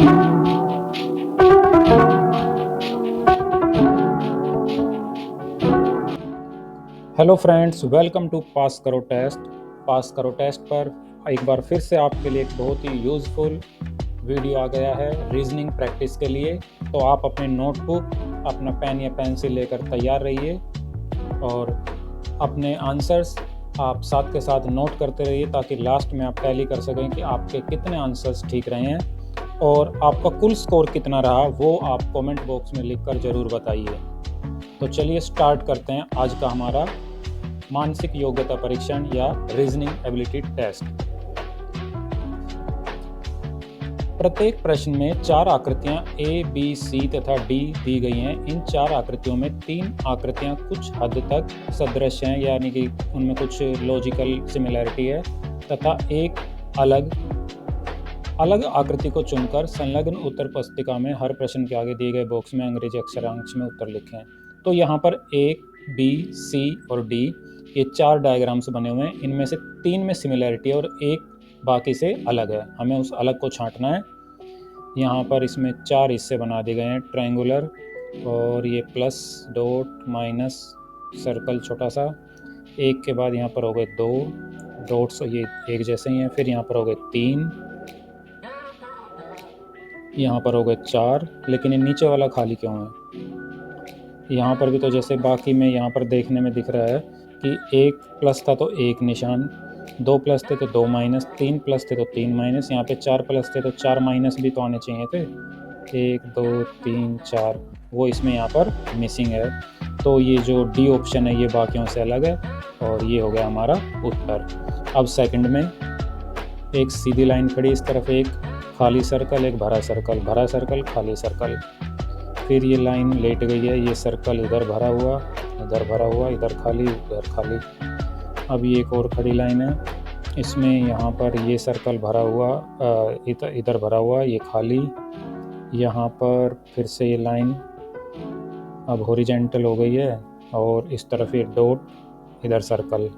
Hello friends, welcome to पास करो test. पास करो test पर एक बार फिर से आपके लिए एक बहुत ही यूज़फुल वीडियो आ गया है रीजनिंग प्रैक्टिस के लिए। तो आप अपने नोटबुक, अपना पेन या पेंसिल लेकर तैयार रहिए और अपने आंसर्स आप साथ के साथ नोट करते रहिए ताकि लास्ट में आप टैली कर सकें कि आपके कितने आंसर्स ठीक रहे हैं और आपका कुल स्कोर कितना रहा वो आप कमेंट बॉक्स में लिखकर ज़रूर बताइए। तो चलिए स्टार्ट करते हैं आज का हमारा मानसिक योग्यता परीक्षण या रीजनिंग एबिलिटी टेस्ट। प्रत्येक प्रश्न में 4 आकृतियां ए, बी, सी तथा डी दी गई हैं। इन 4 आकृतियों में 3 आकृतियां कुछ हद तक सदृश हैं, यानी कि उनमें कुछ लॉजिकल सिमिलैरिटी है, तथा एक अलग आकृति को चुनकर संलग्न उत्तर पुस्तिका में हर प्रश्न के आगे दिए गए बॉक्स में अंग्रेजी अक्षरांश में उत्तर लिखें। तो यहाँ पर ए, बी, सी और डी ये 4 डायग्राम्स बने हुए हैं। इनमें से 3 में सिमिलैरिटी है और एक बाकी से अलग है। हमें उस अलग को छांटना है। यहाँ पर इसमें 4 हिस्से बना दिए गए हैं ट्रायंगुलर, और ये प्लस, डॉट, माइनस, सर्कल छोटा सा। एक के बाद यहाँ पर हो गए 2 डॉट्स, ये एक जैसे ही हैं। फिर यहाँ पर हो गए 3, यहाँ पर हो गए 4, लेकिन ये नीचे वाला खाली क्यों है? यहाँ पर भी तो जैसे बाकी में यहाँ पर देखने में दिख रहा है कि 1 प्लस था तो 1 निशान, 2 प्लस थे तो 2 माइनस, 3 प्लस थे तो 3 माइनस, यहाँ पे 4 प्लस थे तो 4 माइनस भी तो आने चाहिए थे। 1 2 3 4 वो इसमें यहाँ पर मिसिंग है। तो ये जो डी ऑप्शन है ये बाकियों से अलग है और ये हो गया हमारा उत्तर। अब सेकंड में एक सीधी लाइन खड़ी, इस तरफ एक खाली सर्कल, एक भरा सर्कल, भरा सर्कल, खाली सर्कल। फिर ये लाइन लेट गई है, ये सर्कल इधर भरा हुआ, इधर भरा हुआ, इधर खाली, इधर खाली। अब ये एक और खड़ी लाइन है, इसमें यहाँ पर ये सर्कल भरा हुआ, इधर भरा हुआ, ये खाली। यहाँ पर फिर से ये लाइन अब हॉरिजॉन्टल हो गई है और इस तरफ ये डॉट, इधर सर्कल।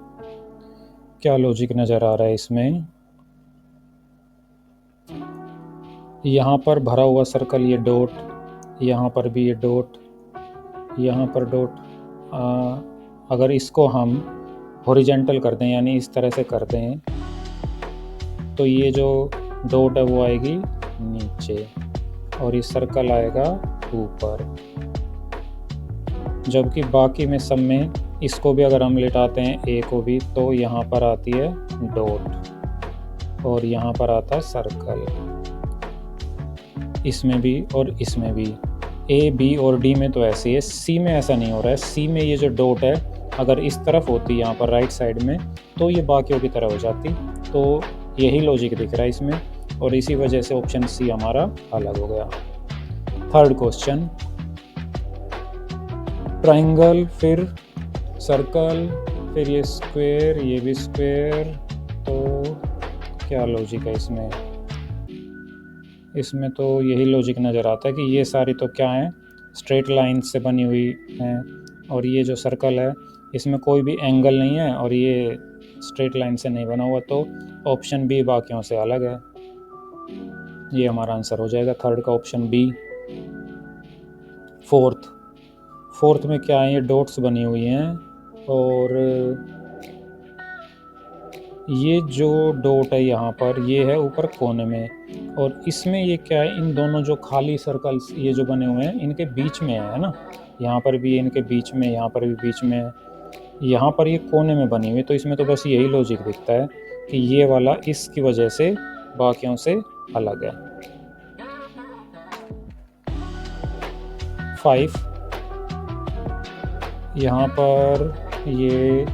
क्या लॉजिक नज़र आ रहा है इसमें? यहाँ पर भरा हुआ सर्कल, ये डॉट, यहाँ पर भी ये डॉट, यहाँ पर डॉट। अगर इसको हम हॉरिजॉन्टल कर दें, यानी इस तरह से कर दें, तो ये जो डॉट है वो आएगी नीचे और ये सर्कल आएगा ऊपर। जबकि बाकी में सब में इसको भी अगर हम लिटाते हैं ए को भी, तो यहाँ पर आती है डॉट और यहाँ पर आता है सर्कल, इसमें भी और इसमें भी। ए, बी और डी में तो ऐसे है, सी में ऐसा नहीं हो रहा है। सी में ये जो डॉट है अगर इस तरफ होती यहाँ पर राइट साइड में तो ये बाकियों की तरह हो जाती। तो यही लॉजिक दिख रहा है इसमें और इसी वजह से ऑप्शन सी हमारा अलग हो गया। थर्ड क्वेश्चन, ट्रायंगल, फिर सर्कल, फिर ये स्क्वायर, ये भी स्क्वायर। तो क्या लॉजिक है इसमें? इसमें तो यही लॉजिक नज़र आता है कि ये सारी तो क्या है, स्ट्रेट लाइन से बनी हुई हैं और ये जो सर्कल है इसमें कोई भी एंगल नहीं है और ये स्ट्रेट लाइन से नहीं बना हुआ, तो ऑप्शन बी बाकियों से अलग है। ये हमारा आंसर हो जाएगा थर्ड का ऑप्शन बी। फोर्थ में क्या है, ये डॉट्स बनी हुई हैं और ये जो डॉट है यहाँ पर ये है ऊपर कोने में, और इसमें ये क्या है, इन दोनों जो खाली सर्कल्स ये जो बने हुए हैं इनके बीच में है ना, यहाँ पर भी इनके बीच में, यहाँ पर भी बीच में है, यहाँ पर ये कोने में बनी हुई। तो इसमें तो बस यही लॉजिक दिखता है कि ये वाला इसकी वजह से बाकियों से अलग है। 5, यहाँ पर ये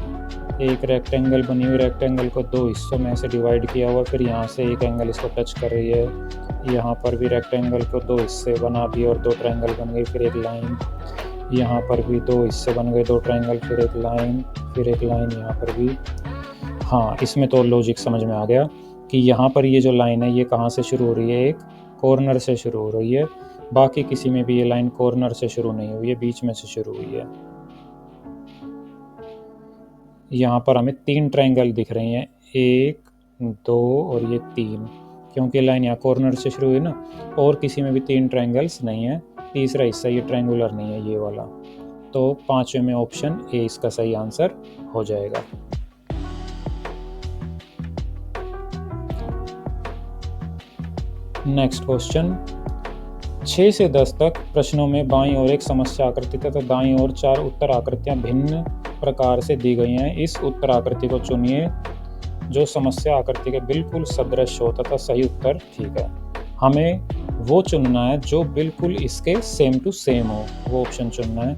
एक रेक्टेंगल बनी हुई, रेक्टेंगल को 2 हिस्सों में से डिवाइड किया हुआ, फिर यहाँ से एक एंगल इसको टच कर रही है। यहाँ पर भी रेक्टेंगल को 2 हिस्से बना दिए और 2 ट्रायंगल बन गई, फिर एक लाइन। यहाँ पर भी 2 हिस्से बन गए, 2 ट्रायंगल, फिर एक लाइन, फिर एक लाइन यहाँ पर भी। हाँ, इसमें तो लॉजिक समझ में आ गया कि यहाँ पर ये जो लाइन है ये कहाँ से शुरू हो रही है, एक कॉर्नर से शुरू हो रही है। बाकी किसी में भी ये लाइन कॉर्नर से शुरू नहीं हुई है, बीच में से शुरू हुई है। यहाँ पर हमें 3 ट्रायंगल दिख रही हैं, 1 2 और ये 3। क्योंकि लाइन यहाँ कॉर्नर से शुरू हुई ना, और किसी में भी 3 ट्रायंगल्स नहीं है, तीसरा हिस्सा ये ट्रायंगुलर नहीं है ये वाला, तो 5वें में ऑप्शन ए इसका सही आंसर हो जाएगा। नेक्स्ट क्वेश्चन, 6 से 10 तक प्रश्नों में बाईं ओर एक समस्या आकृति तथा दाईं ओर 4 उत्तर आकृतियां भिन्न प्रकार से दी गई हैं। इस उत्तर आकृति को चुनिए जो समस्या आकृति के बिल्कुल सदृश हो तथा सही उत्तर ठीक है। हमें वो चुनना है जो बिल्कुल इसके सेम टू सेम हो, वो ऑप्शन चुनना है।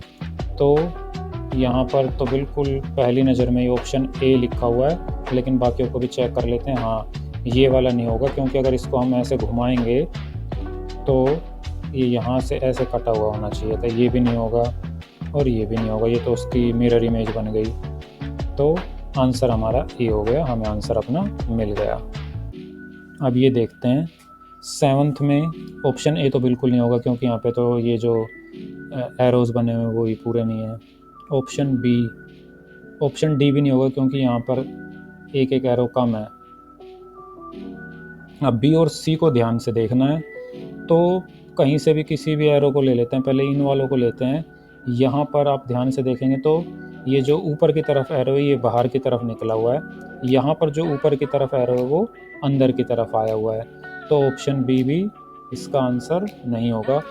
तो यहाँ पर तो बिल्कुल पहली नज़र में ये ऑप्शन ए लिखा हुआ है, लेकिन बाकियों को भी चेक कर लेते हैं। हाँ, ये वाला नहीं होगा, क्योंकि अगर इसको हम ऐसे घुमाएंगे तो ये यहाँ से ऐसे कटा हुआ होना चाहिए था, ये भी नहीं होगा और ये भी नहीं होगा, ये तो उसकी मिरर इमेज बन गई। तो आंसर हमारा ए हो गया, हमें आंसर अपना मिल गया। अब ये देखते हैं 7th में ऑप्शन ए तो बिल्कुल नहीं होगा, क्योंकि यहाँ पे तो ये जो एरोज बने हुए वो ही पूरे नहीं है। ऑप्शन बी, ऑप्शन डी भी नहीं होगा, क्योंकि यहाँ पर एक एक एरो कम है। अब बी और सी को ध्यान से देखना है, तो कहीं से भी किसी भी एरो को ले लेते हैं, पहले इन वालों को लेते हैं। यहाँ पर आप ध्यान से देखेंगे तो ये जो ऊपर की तरफ एरो है ये बाहर की तरफ निकला हुआ है, यहाँ पर जो ऊपर की तरफ एरो है वो अंदर की तरफ आया हुआ है, तो ऑप्शन बी भी इसका आंसर नहीं होगा।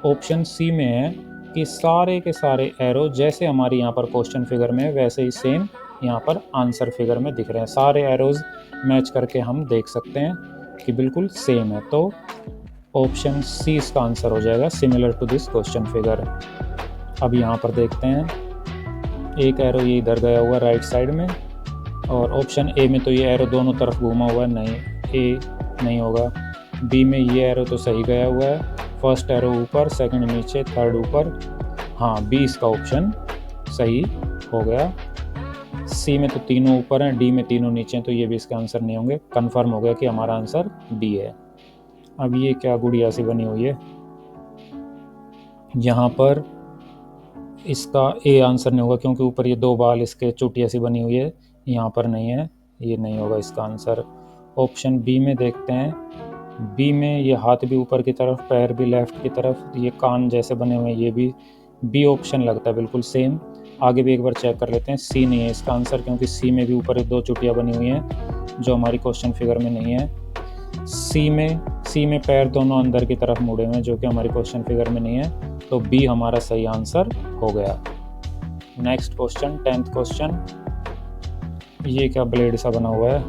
ऑप्शन सी में है कि सारे के सारे एरो जैसे हमारी यहाँ पर क्वेश्चन फिगर में है वैसे ही सेम यहाँ पर आंसर फिगर में दिख रहे हैं, सारे एरोज मैच करके हम देख सकते हैं कि बिल्कुल सेम है, तो ऑप्शन सी इसका आंसर हो जाएगा, similar to this question figure. अब यहाँ पर देखते हैं, एक एरो ये इधर गया हुआ राइट साइड में, और ऑप्शन ए में तो ये एरो दोनों तरफ घूमा हुआ है, नहीं, ए नहीं होगा। बी में ये एरो तो सही गया हुआ है, फर्स्ट एरो ऊपर, सेकंड नीचे, थर्ड ऊपर, हाँ बी इसका ऑप्शन सही हो गया। सी में तो तीनों ऊपर हैं, डी में तीनों नीचे हैं, तो ये भी इसका आंसर नहीं होंगे। कंफर्म हो गया कि हमारा आंसर डी है। अब ये क्या गुड़िया सी बनी हुई है, यहाँ पर इसका ए आंसर नहीं होगा, क्योंकि ऊपर ये 2 बाल इसके चोटिया सी बनी हुई है, यहाँ पर नहीं है, ये नहीं होगा इसका आंसर। ऑप्शन बी में देखते हैं, बी में ये हाथ भी ऊपर की तरफ, पैर भी लेफ्ट की तरफ, ये कान जैसे बने हुए हैं, ये भी बी ऑप्शन लगता है बिल्कुल सेम। आगे भी एक बार चेक कर लेते हैं, सी नहीं है इसका आंसर, क्योंकि सी में भी ऊपर 2 चोटियाँ बनी हुई हैं जो हमारी क्वेश्चन फिगर में नहीं है। सी में पैर दोनों अंदर की तरफ मुड़े हुए हैं, जो कि हमारी क्वेश्चन फिगर में नहीं है, तो बी हमारा सही आंसर हो गया। नेक्स्ट क्वेश्चन, 10th क्वेश्चन, ये क्या ब्लेड सा बना हुआ है,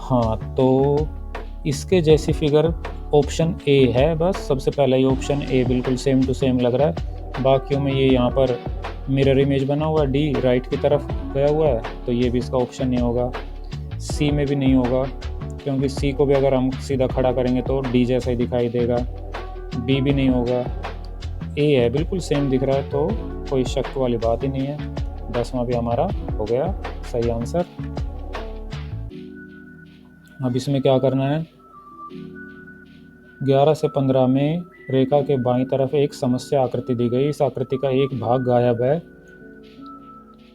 हाँ तो इसके जैसी फिगर ऑप्शन ए है, बस सबसे पहला ये ऑप्शन ए बिल्कुल सेम टू सेम लग रहा है। बाकियों में ये यहाँ पर मिरर इमेज बना हुआ है, डी राइट की तरफ गया हुआ है, तो ये भी इसका ऑप्शन नहीं होगा। सी में भी नहीं होगा, क्योंकि सी को भी अगर हम सीधा खड़ा करेंगे तो डी जैसा ही दिखाई देगा। बी भी नहीं होगा। ए है, बिल्कुल सेम दिख रहा है, तो कोई शक वाली बात ही नहीं है। 10वां भी हमारा हो गया सही आंसर। अब इसमें क्या करना है, 11 से 15 में रेखा के बाईं तरफ एक समस्या आकृति दी गई, इस आकृति का एक भाग गायब है।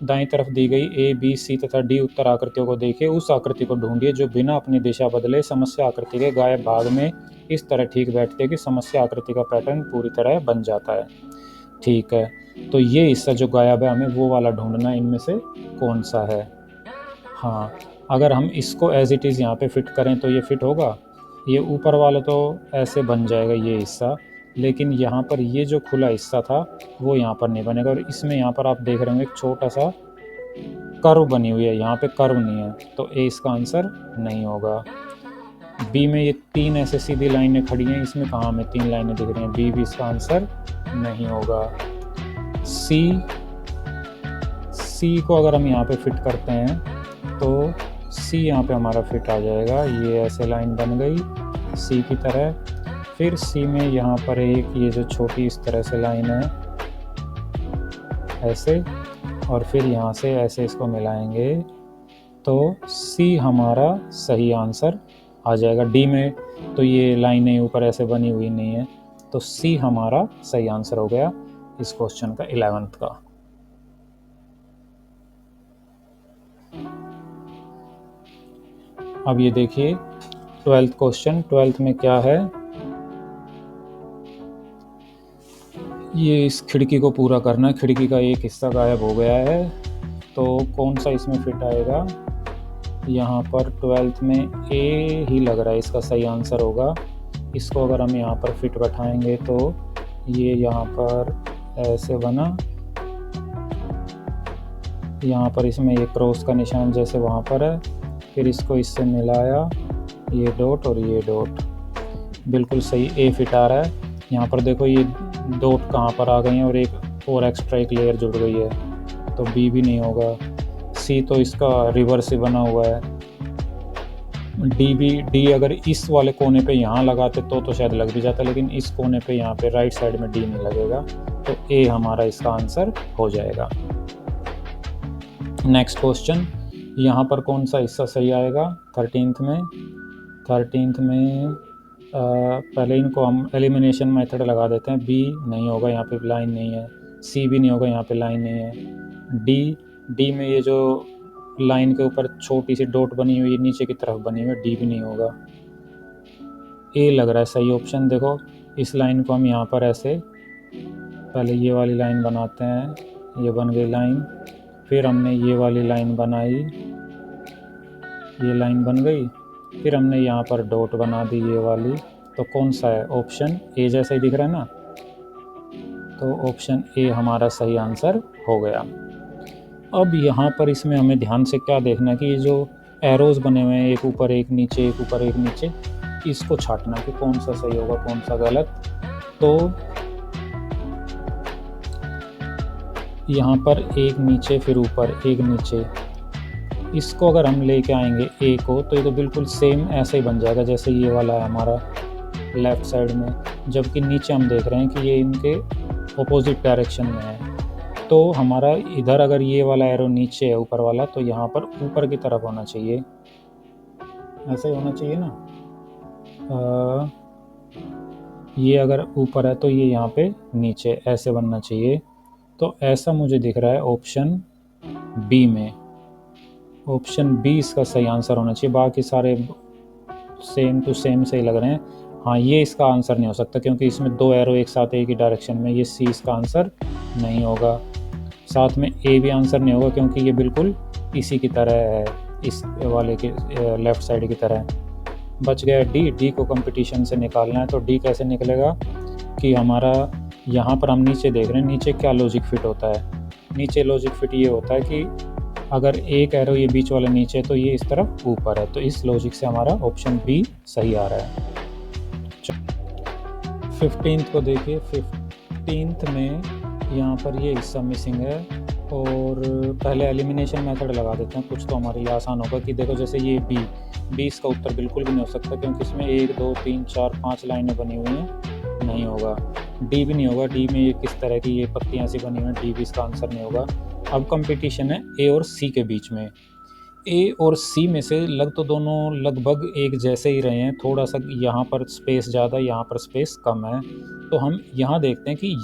दाईं तरफ दी गई ए, बी, सी तथा डी उत्तर आकृतियों को देखिए, उस आकृति को ढूंढिए जो बिना अपनी दिशा बदले समस्या आकृति के गायब भाग में इस तरह ठीक बैठती है कि समस्या आकृति का पैटर्न पूरी तरह बन जाता है। ठीक है, तो ये हिस्सा जो गायब है हमें वो वाला ढूंढना है, इनमें से कौन सा है। हाँ, अगर हम इसको एज इट इज़ यहाँ पे फिट करें तो ये फिट होगा, ये ऊपर वाला तो ऐसे बन जाएगा ये हिस्सा, लेकिन यहाँ पर ये जो खुला हिस्सा था वो यहाँ पर नहीं बनेगा। और इसमें यहाँ पर आप देख रहे होंगे एक छोटा सा कर्व बनी हुई है, यहाँ पे कर्व नहीं है, तो ए इसका आंसर नहीं होगा। बी में ये 3 ऐसे सीधी लाइनें खड़ी हैं, इसमें कहाँ हमें 3 लाइनें दिख रही हैं, बी भी इसका आंसर नहीं होगा। सी को अगर हम यहाँ पे फिट करते हैं तो सी यहाँ पे हमारा फिट आ जाएगा, ये ऐसे लाइन बन गई सी की तरह। फिर सी में यहाँ पर एक ये जो छोटी इस तरह से लाइन है ऐसे, और फिर यहाँ से ऐसे इसको मिलाएंगे तो सी हमारा सही आंसर आ जाएगा। डी में तो ये लाइनें ऊपर ऐसे बनी हुई नहीं है, तो सी हमारा सही आंसर हो गया इस क्वेश्चन का 11th का। अब ये देखिए ट्वेल्थ क्वेश्चन, ट्वेल्थ में क्या है, ये इस खिड़की को पूरा करना है। खिड़की का एक हिस्सा गायब हो गया है, तो कौन सा इसमें फिट आएगा? यहाँ पर ट्वेल्थ में ए ही लग रहा है इसका सही आंसर होगा। इसको अगर हम यहाँ पर फिट बैठाएंगे तो ये यहाँ पर ऐसे बना, यहाँ पर इसमें ये क्रॉस का निशान जैसे वहाँ पर है, फिर इसको इससे मिलाया, ये डॉट और ये डॉट, बिल्कुल सही ए फिट आ रहा है। यहाँ पर देखो ये डॉट कहाँ पर आ गई हैं और एक और एक्स्ट्रा एक लेयर जुड़ गई है, तो बी भी नहीं होगा। सी तो इसका रिवर्स ही बना हुआ है। डी अगर इस वाले कोने पे यहाँ लगाते तो शायद लग भी जाता, लेकिन इस कोने पे यहाँ पे राइट साइड में डी नहीं लगेगा, तो ए हमारा इसका आंसर हो जाएगा। नेक्स्ट क्वेश्चन, यहाँ पर कौन सा हिस्सा सही आएगा? 13th में पहले इनको हम एलिमिनेशन मेथड लगा देते हैं। बी नहीं होगा, यहाँ पे लाइन नहीं है। सी भी नहीं होगा, यहाँ पे लाइन नहीं है। डी में ये जो लाइन के ऊपर छोटी सी डॉट बनी हुई है नीचे की तरफ बनी हुई है, डी भी नहीं होगा। ए लग रहा है सही ऑप्शन। देखो इस लाइन को हम यहाँ पर ऐसे पहले ये वाली लाइन बनाते हैं, ये बन गई लाइन, फिर हमने ये वाली लाइन बनाई, ये लाइन बन गई, फिर हमने यहाँ पर डॉट बना दी ये वाली। तो कौन सा है? ऑप्शन ए जैसा ही दिख रहा है ना, तो ऑप्शन ए हमारा सही आंसर हो गया। अब यहाँ पर इसमें हमें ध्यान से क्या देखना है कि ये जो एरोज बने हुए हैं, एक ऊपर एक नीचे, एक ऊपर एक नीचे, इसको छांटना कि कौन सा सही होगा कौन सा गलत। तो यहाँ पर एक नीचे फिर ऊपर एक नीचे, इसको अगर हम लेके आएंगे ए को, तो ये तो बिल्कुल सेम ऐसे ही बन जाएगा जैसे ये वाला है हमारा लेफ़्ट साइड में, जबकि नीचे हम देख रहे हैं कि ये इनके ऑपोजिट डायरेक्शन में है। तो हमारा इधर अगर ये वाला एरो नीचे है ऊपर वाला, तो यहाँ पर ऊपर की तरफ होना चाहिए, ऐसा ही होना चाहिए ना। ये अगर ऊपर है तो ये यहाँ पे नीचे ऐसे बनना चाहिए। तो ऐसा मुझे दिख रहा है ऑप्शन बी में। ऑप्शन बी इसका सही आंसर होना चाहिए। बाकी सारे सेम टू सेम से ही लग रहे हैं। हाँ, ये इसका आंसर नहीं हो सकता क्योंकि इसमें दो एरो एक साथ एक ही डायरेक्शन में, ये सी इसका आंसर नहीं होगा। साथ में ए भी आंसर नहीं होगा क्योंकि ये बिल्कुल इसी की तरह है, इस वाले के लेफ़्ट साइड की तरह। बच गया डी को कंपटीशन से निकालना है। तो डी कैसे निकलेगा कि हमारा यहाँ पर हम नीचे देख रहे हैं, नीचे क्या लॉजिक फिट होता है? नीचे लॉजिक फिट ये होता है कि अगर एक एरो ये बीच वाला नीचे तो ये इस तरफ ऊपर है, तो इस लॉजिक से हमारा ऑप्शन बी सही आ रहा है। 15th को देखिए, 15th में यहाँ पर ये हिस्सा मिसिंग है, और पहले एलिमिनेशन मेथड लगा देते हैं, कुछ तो हमारे लिए आसान होगा। कि देखो जैसे ये बी इसका उत्तर बिल्कुल भी नहीं हो सकता क्योंकि इसमें 1 2 3 4 5 लाइनें बनी हुई हैं, नहीं होगा। डी भी नहीं होगा, डी में ये किस तरह की ये पत्तियाँ सी बनी हुई हैं, डी भी इसका आंसर नहीं होगा। अब कंपटीशन है ए और सी के बीच में। ए और सी में से लग तो दोनों लगभग एक जैसे ही रहे हैं, थोड़ा सा यहाँ पर स्पेस ज़्यादा, यहाँ पर स्पेस कम है। तो हम यहाँ देखते हैं कि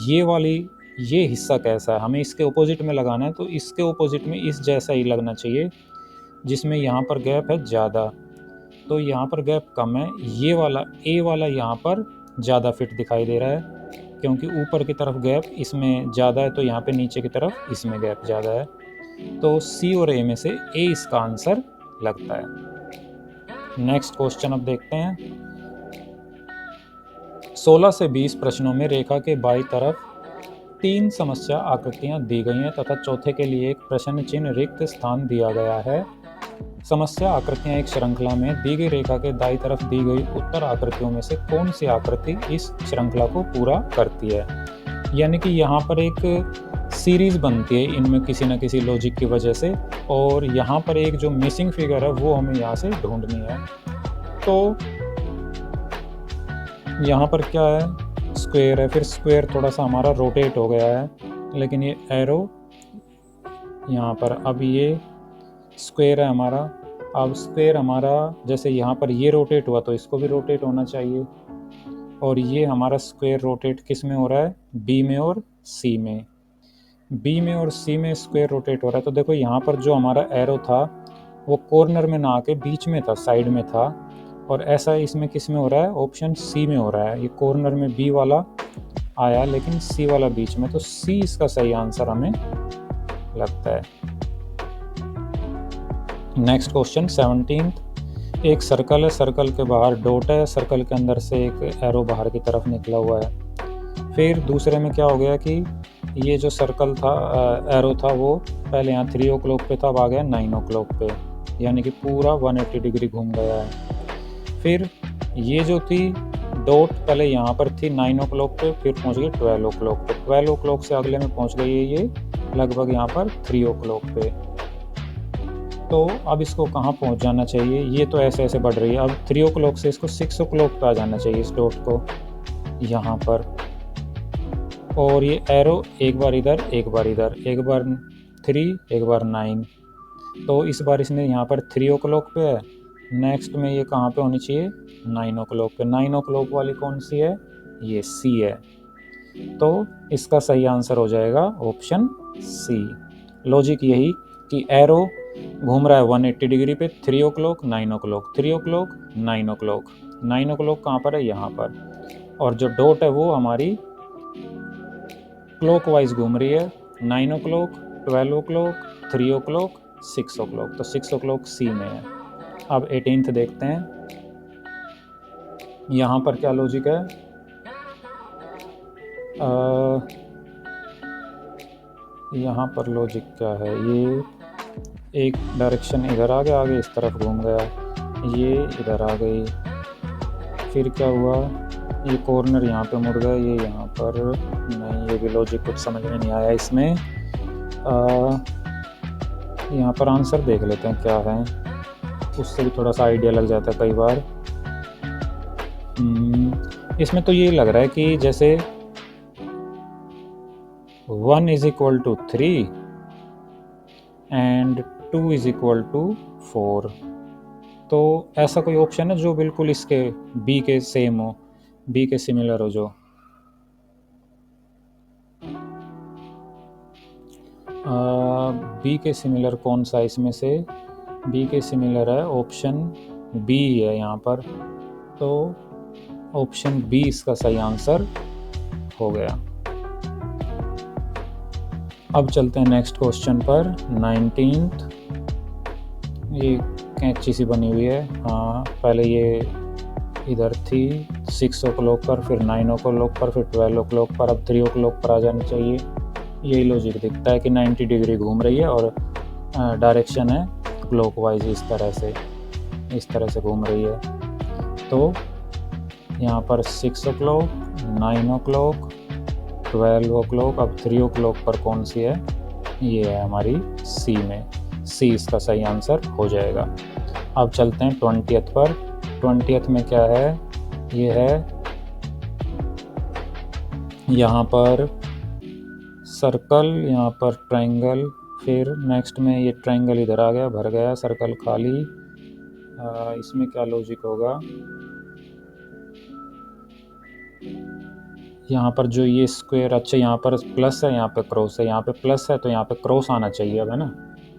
ये हिस्सा कैसा है, हमें इसके ऑपोजिट में लगाना है। तो इसके ऑपोजिट में इस जैसा ही लगना चाहिए, जिसमें यहाँ पर गैप है ज़्यादा, तो यहाँ पर गैप कम है। ये वाला ए वाला यहाँ पर ज़्यादा फिट दिखाई दे रहा है क्योंकि ऊपर की तरफ गैप इसमें ज़्यादा है, तो यहाँ पे नीचे की तरफ इसमें गैप ज़्यादा है। तो सी और ए में से ए इसका आंसर लगता है। नेक्स्ट क्वेश्चन अब देखते हैं। 16 से 20 प्रश्नों में रेखा के बाईं तरफ 3 समस्या आकृतियां दी गई हैं तथा चौथे के लिए एक प्रश्न चिन्ह रिक्त स्थान दिया गया है। समस्या आकृतियां एक श्रृंखला में दी गई रेखा के दाईं तरफ दी गई उत्तर आकृतियों में से कौन सी आकृति इस श्रृंखला को पूरा करती है? यानी कि यहाँ पर एक सीरीज बनती है इनमें किसी न किसी लॉजिक की वजह से, और यहाँ पर एक जो मिसिंग फिगर है वो हमें यहाँ से ढूंढनी है। तो यहाँ पर क्या है? स्क्वायर है, फिर स्क्वायर थोड़ा सा हमारा रोटेट हो गया है, लेकिन ये एरो यहाँ पर, अब ये स्क्वायर है हमारा। अब स्क्वायर हमारा जैसे यहाँ पर ये रोटेट हुआ तो इसको भी रोटेट होना चाहिए, और ये हमारा स्क्वायर रोटेट किस में हो रहा है? बी में और सी में। बी में और सी में स्क्वायर रोटेट हो रहा है। तो देखो यहाँ पर जो हमारा एरो था वो कॉर्नर में ना आके बीच में था, साइड में था, और ऐसा इसमें किस में हो रहा है, ऑप्शन सी में हो रहा है। ये कॉर्नर में बी वाला आया लेकिन सी वाला बीच में, तो सी इसका सही आंसर हमें लगता है। Next question 17। एक सर्कल है, सर्कल के बाहर डॉट है, सर्कल के अंदर से एक एरो बाहर की तरफ निकला हुआ है। फिर दूसरे में क्या हो गया कि ये जो सर्कल था, एरो था, वो पहले यहाँ 3 o'clock पे था, अब आ गया 9 o'clock पे, यानी कि पूरा 180 डिग्री घूम गया है। फिर ये जो थी डॉट पहले यहाँ पर थी 9 o'clock पे, फिर पहुँच गई 12 o'clock पे, 12 o'clock से अगले में पहुँच गई है ये लगभग यहाँ पर 3 o'clock पे। तो अब इसको कहाँ पहुँच जाना चाहिए, ये तो ऐसे ऐसे बढ़ रही है, अब 3 o'clock से इसको 6 o'clock पे आ जाना चाहिए इस डॉट को यहाँ पर। और ये एरो एक बार इधर एक बार इधर, एक बार 3 एक बार 9, तो इस बार इसने यहाँ पर 3 o'clock पे है। नेक्स्ट में ये कहाँ पे होनी चाहिए, 9 o'clock पे। 9 o'clock वाली कौन सी है, ये सी है। तो इसका सही आंसर हो जाएगा ऑप्शन सी। लॉजिक यही कि एरो घूम रहा है 180 डिग्री पे, 3 o'clock 9 o'clock, 3 o'clock 9 o'clock, 9 o'clock कहाँ पर है, यहाँ पर। और जो डॉट है वो हमारी क्लॉकवाइज घूम रही है, 9 o'clock 12 o'clock 3 o'clock 6 o'clock, तो 6 o'clock सी में है। अब 18th देखते हैं, यहाँ पर क्या लॉजिक है। यहाँ पर लॉजिक क्या है, ये एक डायरेक्शन इधर आ गया, आगे इस तरफ घूम गया, ये इधर आ गई, फिर क्या हुआ, ये कॉर्नर यहाँ पे मुड़ गया, ये यहाँ पर नहीं, ये भी लॉजिक कुछ समझ में नहीं आया इसमें। यहाँ पर आंसर देख लेते हैं क्या है, उससे भी थोड़ा सा आइडिया लग जाता है कई बार। इसमें तो ये लग रहा है कि जैसे 1 = 3 एंड 2 = 4, तो ऐसा कोई ऑप्शन है जो बिल्कुल इसके बी के सेम हो, बी के सिमिलर हो जो। बी के सिमिलर कौन सा इसमें से, बी के सिमिलर है ऑप्शन बी है यहाँ पर, तो ऑप्शन बी इसका सही आंसर हो गया। अब चलते हैं नेक्स्ट क्वेश्चन पर 19th। ये कैंची सी बनी हुई है, हाँ पहले ये इधर थी 6 o'clock पर, फिर 9 o'clock पर, फिर 12 o'clock पर, अब 3 o'clock पर आ जानी चाहिए। यही लॉजिक दिखता है कि 90 डिग्री घूम रही है और डायरेक्शन है क्लॉकवाइज, इस तरह से घूम रही है। तो यहाँ पर 6 o'clock 9 o'clock 12 o'clock, अब 3 o'clock पर कौन सी है, ये है हमारी सी में, सी इसका सही आंसर हो जाएगा। अब चलते हैं 20th पर। 20th में क्या है, ये है यहाँ पर सर्कल, यहाँ पर ट्रायंगल, फिर नेक्स्ट में ये ट्रायंगल इधर आ गया, भर गया, सर्कल खाली। इसमें क्या लॉजिक होगा, यहाँ पर जो ये स्क्वायर, अच्छा यहाँ पर प्लस है, यहाँ पे क्रॉस है, यहाँ पे प्लस है तो यहाँ पे क्रॉस आना चाहिए अब, है ना।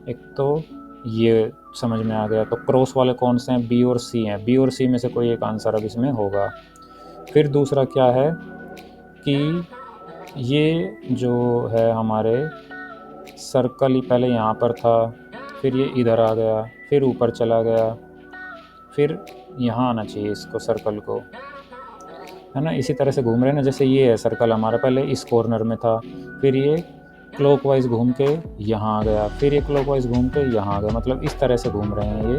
एक तो ये समझ में आ गया, तो क्रॉस वाले कौन से हैं, बी और सी हैं, बी और सी में से कोई एक आंसर अब इसमें होगा। फिर दूसरा क्या है कि ये जो है हमारे सर्कल ही पहले यहाँ पर था, फिर ये इधर आ गया, फिर ऊपर चला गया, फिर यहाँ आना चाहिए इसको, सर्कल को, है ना। इसी तरह से घूम रहे हैं ना, जैसे ये है सर्कल हमारा, पहले इस कॉर्नर में था, फिर ये क्लॉकवाइज घूम के यहाँ आ गया, फिर ये क्लॉकवाइज घूम के यहाँ आ गया, मतलब इस तरह से घूम रहे हैं ये।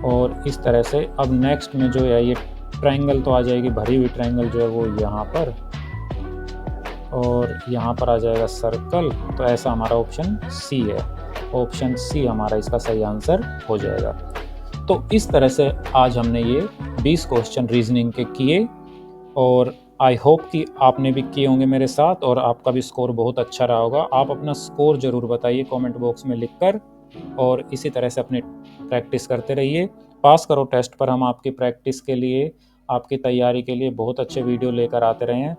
और इस तरह से अब नेक्स्ट में जो है ये ट्रायंगल तो आ जाएगी, भरी हुई ट्रायंगल जो है वो यहाँ पर, और यहाँ पर आ जाएगा सर्कल, तो ऐसा हमारा ऑप्शन सी है, ऑप्शन सी हमारा इसका सही आंसर हो जाएगा। तो इस तरह से आज हमने ये 20 क्वेश्चन रीजनिंग के किए, और आई होप कि आपने भी किए होंगे मेरे साथ और आपका भी स्कोर बहुत अच्छा रहा होगा। आप अपना स्कोर ज़रूर बताइए कमेंट बॉक्स में लिखकर, और इसी तरह से अपनी प्रैक्टिस करते रहिए। पास करो टेस्ट पर हम आपकी प्रैक्टिस के लिए, आपकी तैयारी के लिए बहुत अच्छे वीडियो लेकर आते रहे हैं,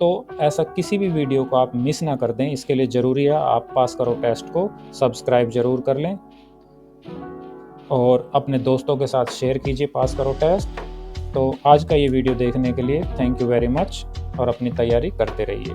तो ऐसा किसी भी वीडियो को आप मिस ना कर दें। इसके लिए ज़रूरी है आप पास करो टेस्ट को सब्सक्राइब ज़रूर कर लें, और अपने दोस्तों के साथ शेयर कीजिए, पास करो टेस्ट। तो आज का ये वीडियो देखने के लिए थैंक यू वेरी मच और अपनी तैयारी करते रहिए।